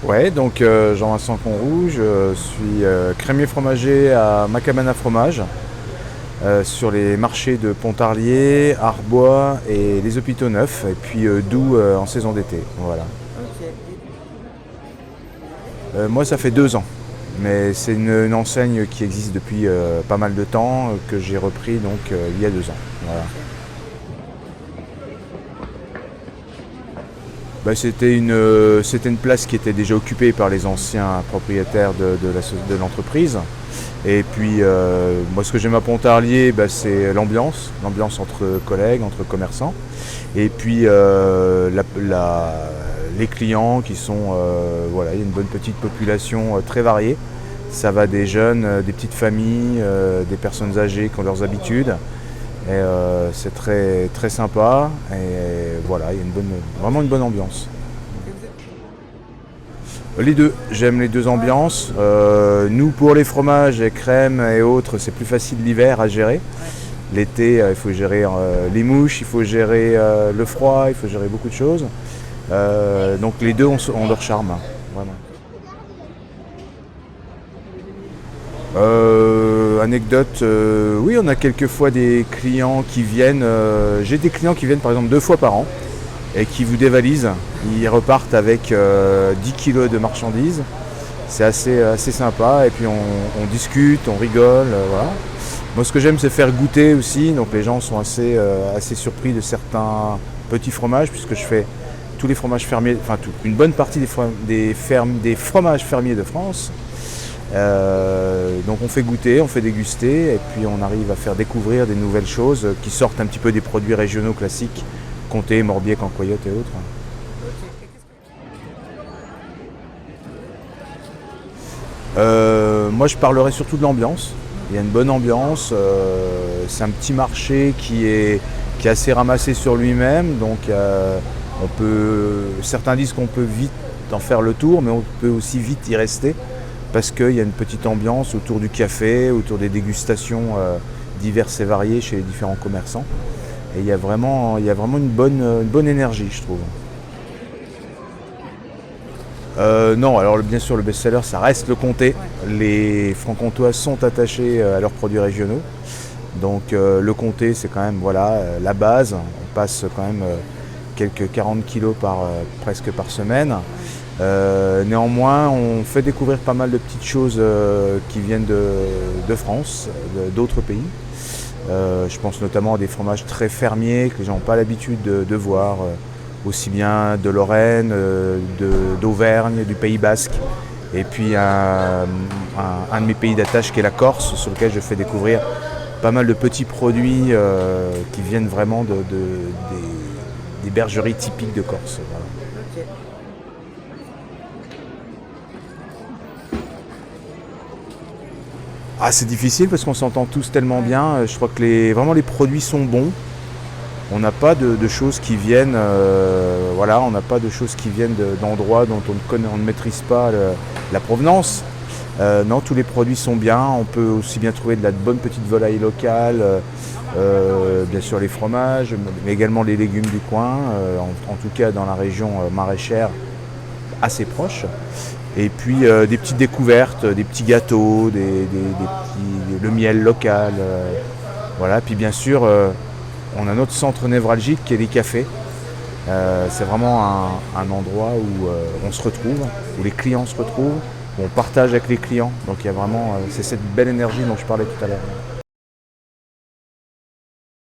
Ouais, donc Jean-Vincent Conroux, je suis crémier fromager à Macabana Fromage, sur les marchés de Pontarlier, Arbois et les Hôpitaux Neufs, et puis Doux en saison d'été. Voilà. Ok. Moi, ça fait 2 ans, mais c'est une enseigne qui existe depuis pas mal de temps, que j'ai repris donc il y a 2 ans. Voilà. Ok. Bah, c'était une place qui était déjà occupée par les anciens propriétaires de l'entreprise. Et puis, moi, ce que j'aime à Pontarlier, bah, c'est l'ambiance entre collègues, entre commerçants. Et puis, les clients qui sont, voilà, il y a une bonne petite population très variée. Ça va des jeunes, des petites familles, des personnes âgées qui ont leurs habitudes. Et c'est très, très sympa. Et voilà, il y a vraiment une bonne ambiance. Et vous êtes... Les deux, j'aime les deux ambiances. Nous, pour les fromages et crèmes et autres, c'est plus facile l'hiver à gérer. Ouais. L'été, il faut gérer les mouches, il faut gérer le froid, il faut gérer beaucoup de choses. Donc les deux ont leur charme, hein, vraiment. Ok. Anecdote, oui, on a quelquefois des clients qui viennent. J'ai des clients qui viennent par exemple 2 fois par an et qui vous dévalisent. Ils repartent avec 10 kilos de marchandises. C'est assez sympa et puis on discute, on rigole, voilà. Moi, ce que j'aime, c'est faire goûter aussi. Donc les gens sont assez surpris de certains petits fromages puisque je fais tous les fromages fermiers, enfin une bonne partie des fromages fermiers de France. Donc on fait goûter, on fait déguster et puis on arrive à faire découvrir des nouvelles choses qui sortent un petit peu des produits régionaux classiques, Comté, Morbier, Cancoyote et autres. Ok. Et qu'est-ce que... Moi je parlerai surtout de l'ambiance. Il y a Mhm. une bonne ambiance, c'est un petit marché qui est assez ramassé sur lui-même, donc certains disent qu'on peut vite en faire le tour, mais on peut aussi vite y rester parce qu'il y a une petite ambiance autour du café, autour des dégustations diverses et variées chez les différents commerçants. Et il y a vraiment une bonne énergie, je trouve. Non, alors bien sûr, le best-seller, ça reste le comté. Ouais. Les francs-comtois sont attachés à leurs produits régionaux. Donc le comté, c'est quand même voilà, la base. On passe quand même quelques 40 kilos presque par semaine. Ouais. Néanmoins, on fait découvrir pas mal de petites choses qui viennent de France, d'autres pays. Je pense notamment à des fromages très fermiers que les gens n'ont pas l'habitude de voir, aussi bien de Lorraine, d'Auvergne, du Pays Basque. Et puis un de mes pays d'attache qui est la Corse, sur lequel je fais découvrir pas mal de petits produits qui viennent vraiment des bergeries typiques de Corse. Voilà. Ok. Ah, c'est difficile parce qu'on s'entend tous tellement Ouais. bien. Je crois que vraiment les produits sont bons. On n'a pas de choses qui viennent, voilà, on n'a pas de choses qui viennent d'endroits dont on ne maîtrise pas la provenance. Non, tous les produits sont bien. On peut aussi bien trouver de la bonne petite volaille locale, bien sûr les fromages, mais également les légumes du coin, en tout cas dans la région maraîchère assez proche. Et puis des petites découvertes, des petits gâteaux, le miel local. Voilà. Puis bien sûr, on a notre centre névralgique qui est les cafés. C'est vraiment un endroit où on se retrouve, où les clients se retrouvent, où on partage avec les clients. Donc il y a vraiment, c'est cette belle énergie dont je parlais tout à l'heure.